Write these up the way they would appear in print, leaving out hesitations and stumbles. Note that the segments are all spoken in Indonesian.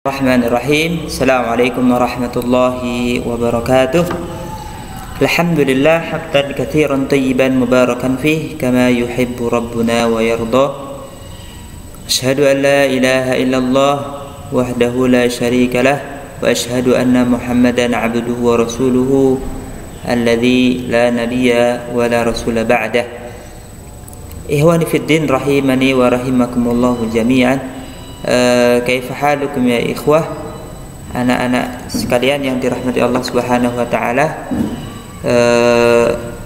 Bismillahirrahmanirrahim. Assalamualaikum warahmatullahi wabarakatuh. Alhamdulillah hamdan katsiran tayyiban mubarakan fih kama yuhibbu rabbuna wa yarda. Asyhadu an la ilaha illallah wahdahu la syarika lah wa asyhadu anna Muhammadan abduhu wa rasuluhu alladzi la nabiyya wa la rasula ba'dah. Ikhwani fid din rahimani wa rahimakumullahu jami'an. Kaifa halukum ya ikhwah, anak-anak sekalian yang dirahmati Allah Subhanahu wa taala.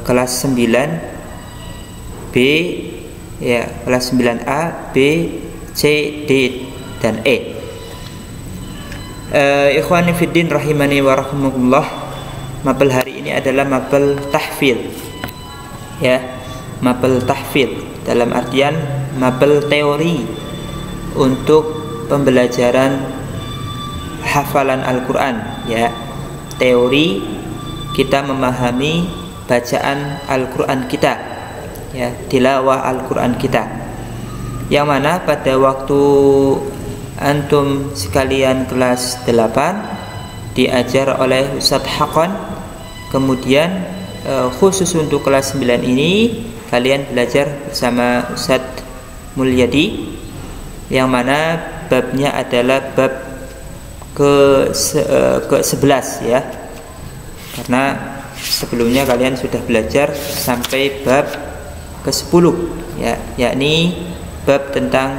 Kelas 9B ya, kelas 9A, B, C, D dan E. Ikhwani fiddin rahimani wa rahimakumullah. Mapel hari ini adalah mapel tahfidz. Ya, mapel tahfidz dalam artian mapel teori untuk pembelajaran hafalan Al-Quran, ya, teori kita memahami bacaan Al-Quran kita, ya, tilawah Al-Quran kita, yang mana pada waktu antum sekalian kelas 8 diajar oleh Ustadz Hakon, kemudian khusus untuk kelas 9 ini kalian belajar bersama Ustadz Mulyadi, yang mana babnya adalah bab ke-11 ya, karena sebelumnya kalian sudah belajar sampai bab ke-10 ya, yakni bab tentang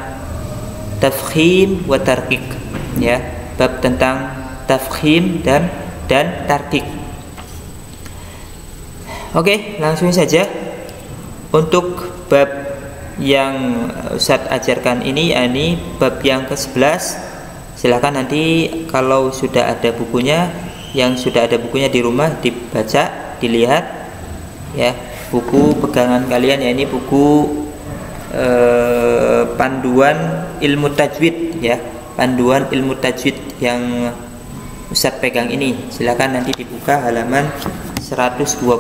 tafkhim wa tarqiq ya, bab tentang tafkhim dan tarqiq. Oke, langsung saja untuk bab yang Ustadz ajarkan ini, yakni bab yang ke-11. Silakan nanti kalau sudah ada bukunya, yang sudah ada bukunya di rumah dibaca, dilihat ya, buku pegangan kalian, yakni buku panduan ilmu tajwid ya, panduan ilmu tajwid yang Ustadz pegang ini. Silakan nanti dibuka halaman 121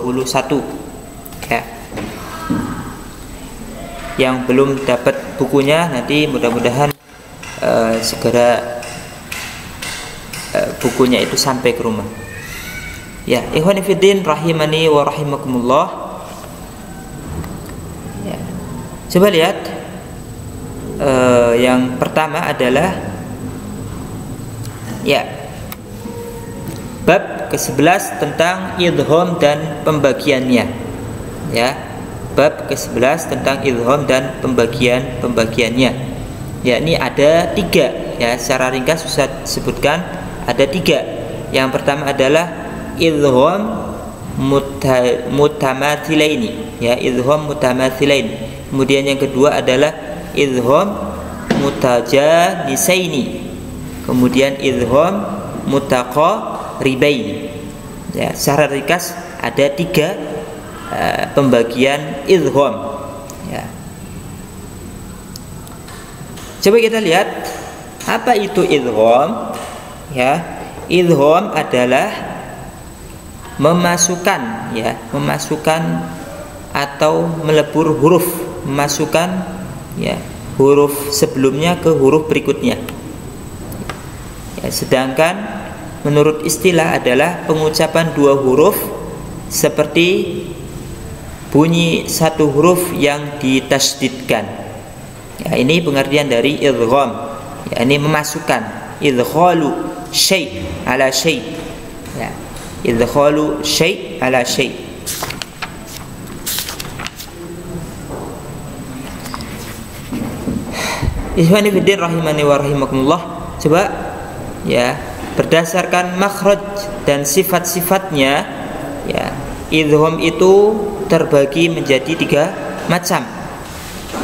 ya. Yang belum dapat bukunya nanti mudah-mudahan segera bukunya itu sampai ke rumah. Ya, ikhwani fiddin rahimani wa rahimakumullah. Ya. Coba lihat, yang pertama adalah ya, bab ke-11 tentang idgham dan pembagiannya. Ya, bab ke-11 tentang idgham dan pembagiannya, yakni ada 3 ya, secara ringkas Ustaz sebutkan ada 3. Yang pertama adalah idgham mutamathilaini ya, idgham mutamathilain. Kemudian yang kedua adalah idgham mutajanisaini, kemudian idgham mutaqaribain ya. Secara ringkas ada 3 pembagian idgham ya. Coba kita lihat apa itu idgham ya. Idgham adalah memasukkan ya, memasukkan atau melebur huruf, memasukkan ya huruf sebelumnya ke huruf berikutnya ya. Sedangkan menurut istilah adalah pengucapan 2 huruf seperti bunyi 1 huruf yang ditasdidkan ya. Ini pengertian dari idgham ya, ini memasukkan. Idghalu syai' ala syai' ya, idghalu syai' ala syai'. Ikhwani fiddin rahimani wa rahimakumullah. Coba ya, berdasarkan makhraj dan sifat-sifatnya ya, idgham itu terbagi menjadi 3 macam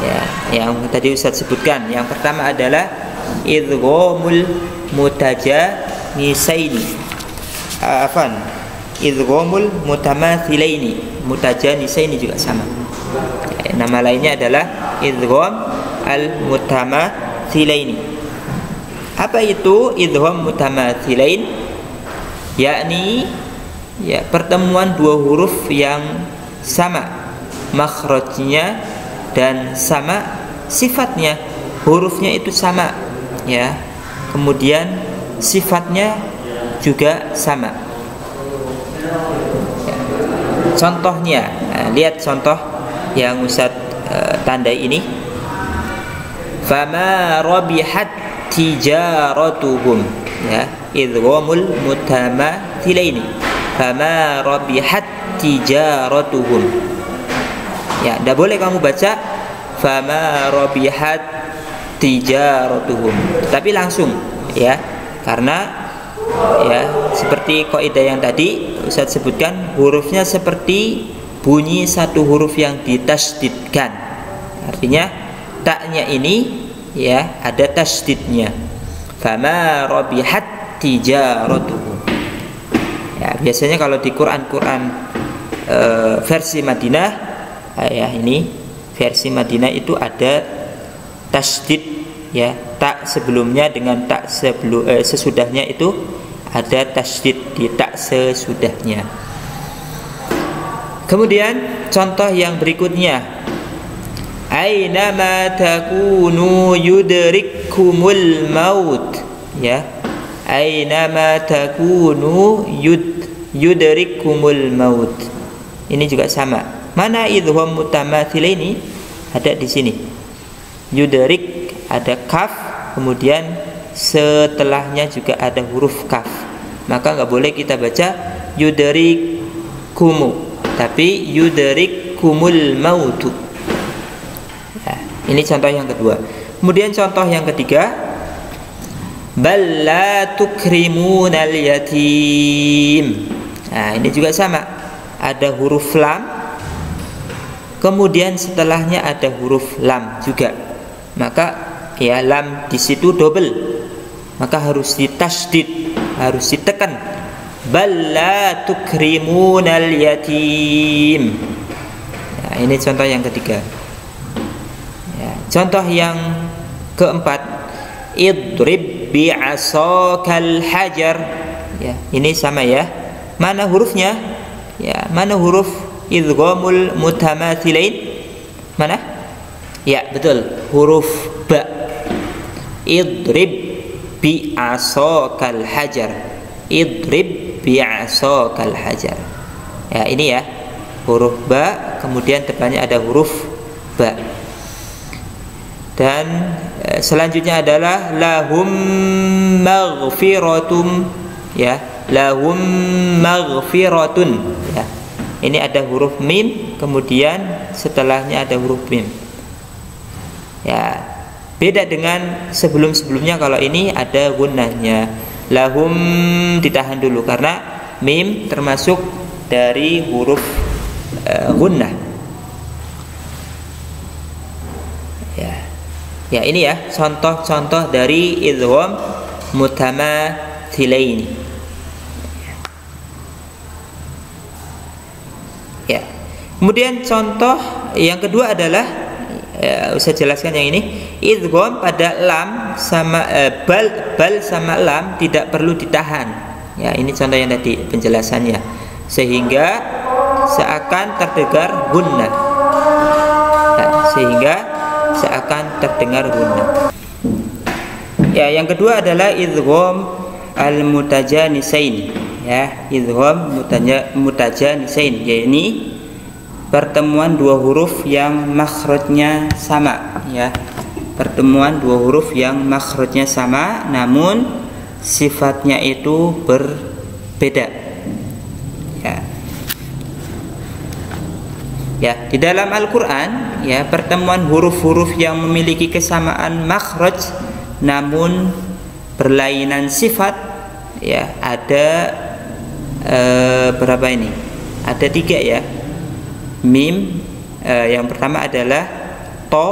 ya, yang tadi Ustaz sebutkan. Yang pertama adalah idghamul mutajanisaini, idghamul mutamathilaini, mutajanisaini juga sama ya, nama lainnya adalah idgham al mutamathilaini. Apa itu idgham mutamathilain? Yakni ya, pertemuan 2 huruf yang sama makhrajnya dan sama sifatnya, hurufnya itu sama ya. Kemudian sifatnya juga sama. Contohnya, lihat contoh yang Ustaz tandai ini. Fama rabihat tijaratuhum, ya, idghamul mutamathilaini. Fama rabihat tijaratuhum. Ya, tidak boleh kamu baca fama rabihat tijaratuhum, tapi langsung, ya, karena ya seperti kaidah yang tadi Ustaz sebutkan, hurufnya seperti bunyi satu huruf yang ditasdidkan. Artinya taknya ini ya ada tasdidnya. Fama rabihat tijaratuhum. Ya, biasanya kalau di Quran versi Madinah, ya ini versi Madinah itu ada tasdid, ya, tak sebelumnya dengan tak sesudahnya itu ada tasdid di tak sesudahnya. Kemudian contoh yang berikutnya, aina ma takunu yudrikkumul maut, ya, aina ma takunu yudrikkumul maut. Ini juga sama. Mana idgham mutamathilaini? Ada di sini. Yudrik ada kaf, kemudian setelahnya juga ada huruf kaf. Maka nggak boleh kita baca yudrikkumu, tapi yudrikkumul mautu. Nah, ini contoh yang kedua. Kemudian contoh yang ketiga, bal la tukrimunal yatim. Nah, ini juga sama. Ada huruf lam, kemudian setelahnya ada huruf lam juga. Maka ya lam di situ double, maka harus ditasdid, harus ditekan. Bal la tukrimunal yatim. Nah, ini contoh yang ketiga. Ya, contoh yang keempat, idrib bi'asakal hajar. Ya, ini sama ya. Mana hurufnya? Ya, mana huruf idghamul mutamathilain? Mana? Ya, betul, huruf ba. Idrib bi'asakal hajar. Idrib bi'asakal hajar. Ya, ini ya, huruf ba, kemudian depannya ada huruf ba. Dan selanjutnya adalah lahum maghfiratum, ya, lahum maghfiratun, ya. Ini ada huruf mim, kemudian setelahnya ada huruf mim. Ya, beda dengan sebelum-sebelumnya. Kalau ini ada gunnahnya. Lahum ditahan dulu karena mim termasuk dari huruf gunnah. Ya. Ya, ini ya contoh-contoh dari idgham mutamathilaini. Ya. Kemudian contoh yang kedua adalah saya jelaskan yang ini, idgham pada lam sama bal sama lam tidak perlu ditahan. Ya, ini contoh yang tadi penjelasannya, sehingga seakan terdengar gunnah. Ya, sehingga seakan terdengar gunnah. Ya, yang kedua adalah idgham al-mutajanisain. Ya, idgham mutajanisain, yakni pertemuan dua huruf yang makhrajnya sama, ya. Pertemuan dua huruf yang makhrajnya sama namun sifatnya itu berbeda. Ya. Ya, di dalam Al-Qur'an, ya, pertemuan huruf-huruf yang memiliki kesamaan makhraj namun berlainan sifat, ya, ada berapa ini? Ada 3, ya. Mim, yang pertama adalah to,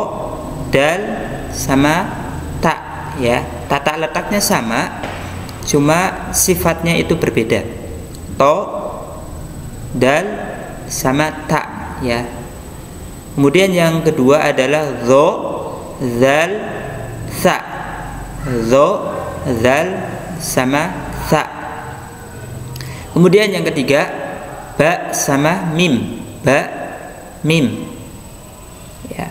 dal, sama ta, ya. Tata letaknya sama, cuma sifatnya itu berbeda. To, dal, sama ta, ya. Kemudian yang kedua adalah zo, zal, sa. Zo, zal, sama sa. Kemudian yang ketiga, ba sama mim. Ba, mim, ya.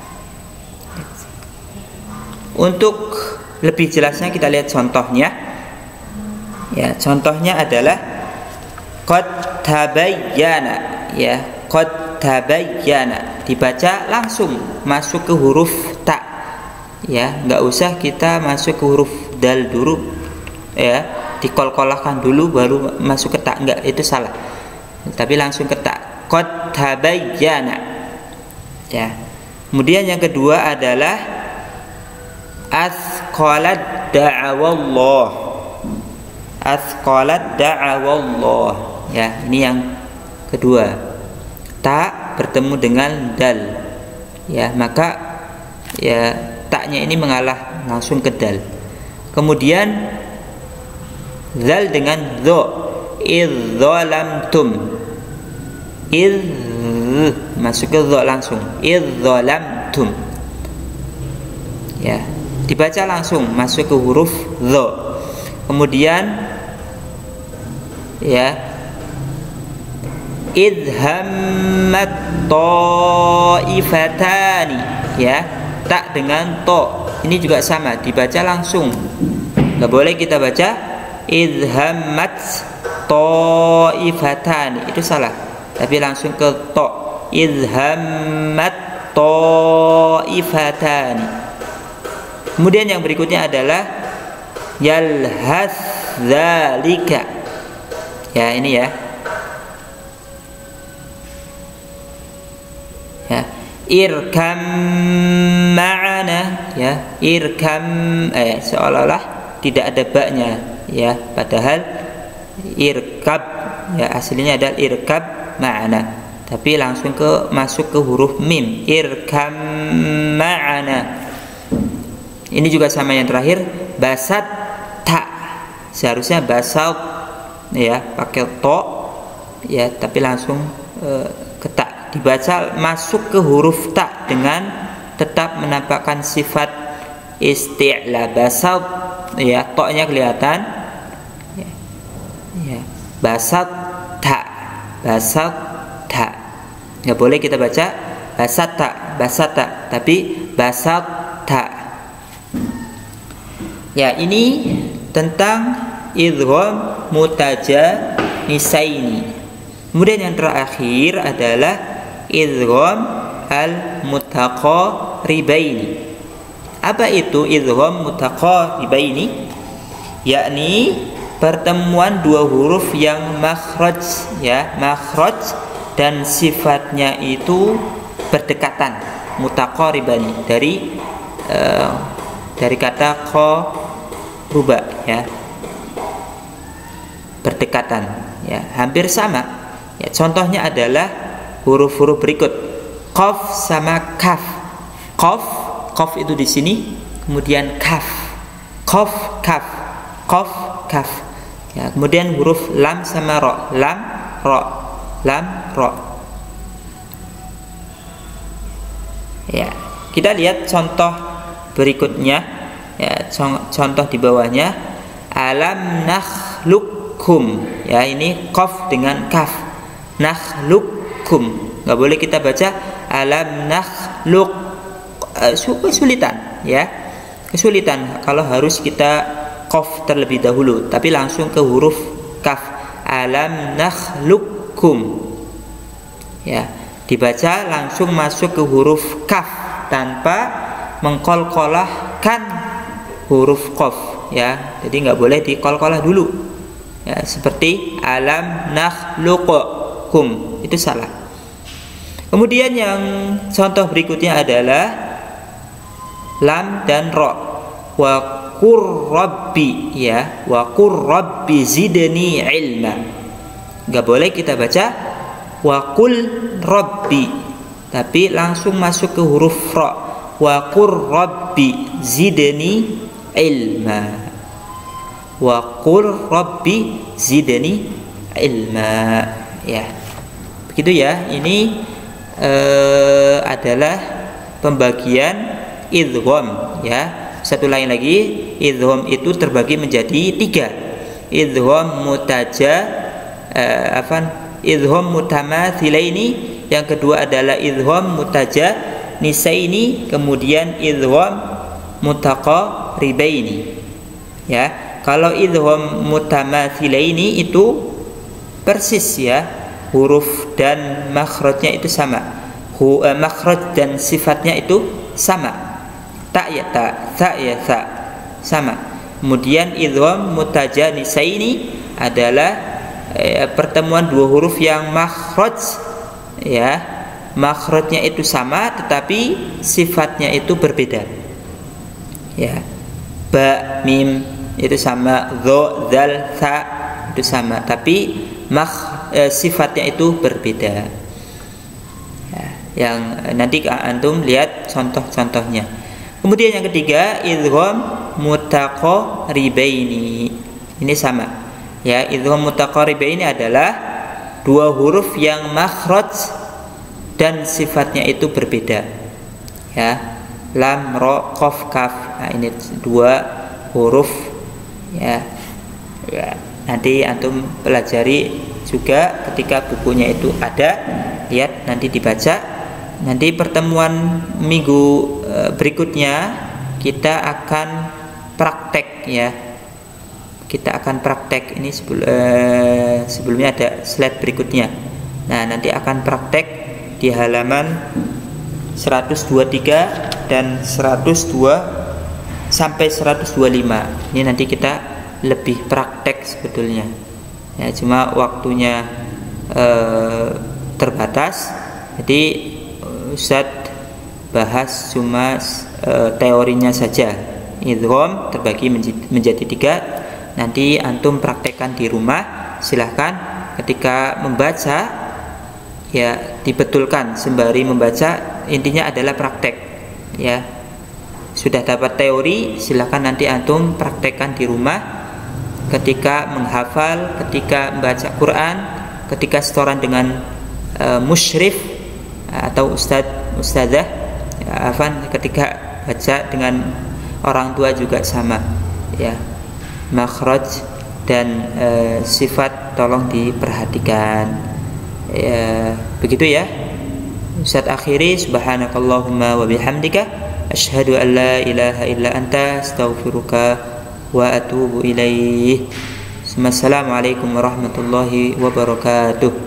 Untuk lebih jelasnya kita lihat contohnya. Ya, contohnya adalah qad tabayyana, ya, qad tabayyana dibaca langsung masuk ke huruf ta, ya, nggak usah kita masuk ke huruf dal dulu, ya, dikol-kolahkan dulu baru masuk ke ta, enggak, itu salah, tapi langsung ke ta, qad tabayyana, ya. Kemudian yang kedua adalah asqalat da'awallah, asqalat da'awallah, ya, ini yang kedua, ta bertemu dengan dal, ya, maka ya taknya ini mengalah langsung ke dal. Kemudian zal dengan dho, idzalamtum, masuk ke dho langsung, idzalamtum, ya, dibaca langsung masuk ke huruf dho. Kemudian ya idhammat ta'ifatani, ya, tak dengan to ini juga sama, dibaca langsung, nggak boleh kita baca idhammat ta'ifatani, itu salah, tapi langsung ke to, idhammat ta'ifatani. Kemudian yang berikutnya adalah yalhas dzalika, ya, ini ya, ya, irkam ma'ana, ya, irkam, seolah-olah tidak ada baknya, ya, padahal irkab, ya, aslinya adalah irkab ma'ana, tapi langsung masuk ke huruf mim, irkam ma'ana. Ini juga sama yang terakhir, basat ta, seharusnya basat, ya, pakai to, ya, tapi langsung ke ta, dibaca masuk ke huruf ta dengan tetap menampakkan sifat isti'la, basat, ya, to-nya kelihatan, ya, ya, basat ta, basat ta, nggak boleh kita baca basat ta, tapi basat ta. Ya, ini tentang idgham mutajanisaini. Kemudian yang terakhir adalah idgham al-mutaqaribaini. Apa itu idgham mutaqaribaini? Yakni pertemuan dua huruf yang makhraj, ya, makhraj dan sifatnya itu berdekatan, mutaqaribani, dari kata ruba, ya, berdekatan, ya, hampir sama, ya. Contohnya adalah huruf-huruf berikut, qaf sama kaf, qaf itu di sini, kemudian kaf, qaf kaf, qaf kaf, ya, kemudian huruf lam sama ro, lam ro, lam ro, ya. Kita lihat contoh berikutnya, ya, contoh di bawahnya, alam nakhluqkum, ya, ini qaf dengan kaf, nakhluqkum, nggak boleh kita baca alam nakhluq, kesulitan, ya, kesulitan kalau harus kita qaf terlebih dahulu, tapi langsung ke huruf kaf, alam nakhluqkum, ya, dibaca langsung masuk ke huruf kaf tanpa mengkol-kolahkan huruf qaf, ya, jadi nggak boleh dikol-kolah dulu, ya, seperti alam nakhluqukum, itu salah. Kemudian yang contoh berikutnya adalah lam dan ro, wa qur rabbi, ya, wa qur rabbi zidni ilma, nggak boleh kita baca wa qul rabbi, tapi langsung masuk ke huruf ro, wa qur rabbi zidni ilma, wa qur rabbi zidni ilma, ya, begitu ya. Ini adalah pembagian idgham, ya. Satu lain lagi, idgham itu terbagi menjadi 3, idgham idgham mutamathilaini, yang kedua adalah idgham nisaini, kemudian idgham mutaqaribaini, ya. Kalau idgham mutamathilaini itu persis ya, huruf dan makhrajnya itu sama. Makhraj dan sifatnya itu sama. Ta ya ta, tha ya tha, sama. Kemudian idgham mutajanisaini adalah pertemuan dua huruf yang makhraj ya, makhrajnya itu sama tetapi sifatnya itu berbeda. Ya. Ba, mim itu sama, dho, dzal, tha itu sama, tapi sifatnya itu berbeda. Ya, yang nanti antum lihat contoh-contohnya. Kemudian yang ketiga, idgham mutaqaribaini. Ini sama. Ya, idgham mutaqaribaini adalah dua huruf yang makhraj dan sifatnya itu berbeda. Ya. Lam, ro, qaf, kaf. Nah, ini dua huruf ya. Nanti antum pelajari juga ketika bukunya itu ada, lihat nanti dibaca. Nanti pertemuan minggu berikutnya kita akan praktek ya. Kita akan praktek ini sebelumnya ada slide berikutnya. Nah, nanti akan praktek di halaman 123 dan 102 sampai 125. Ini nanti kita lebih praktek sebetulnya. Ya, cuma waktunya terbatas. Jadi Ustadz bahas cuma teorinya saja. Idgham terbagi menjadi 3. Nanti antum praktekkan di rumah. Silahkan ketika membaca ya dibetulkan sembari membaca. Intinya adalah praktek ya. Sudah dapat teori, silahkan nanti antum praktekkan di rumah ketika menghafal, ketika membaca Quran, ketika setoran dengan musyrif atau ustadzah ya, ketika baca dengan orang tua juga sama ya. Makhraj dan sifat tolong diperhatikan ya, begitu ya. Ustadz akhiri, subhanakallahumma wa bihamdika asyhadu an la ilaha illa anta astaghfiruka wa atubu ilaih. Assalamualaikum warahmatullahi wabarakatuh.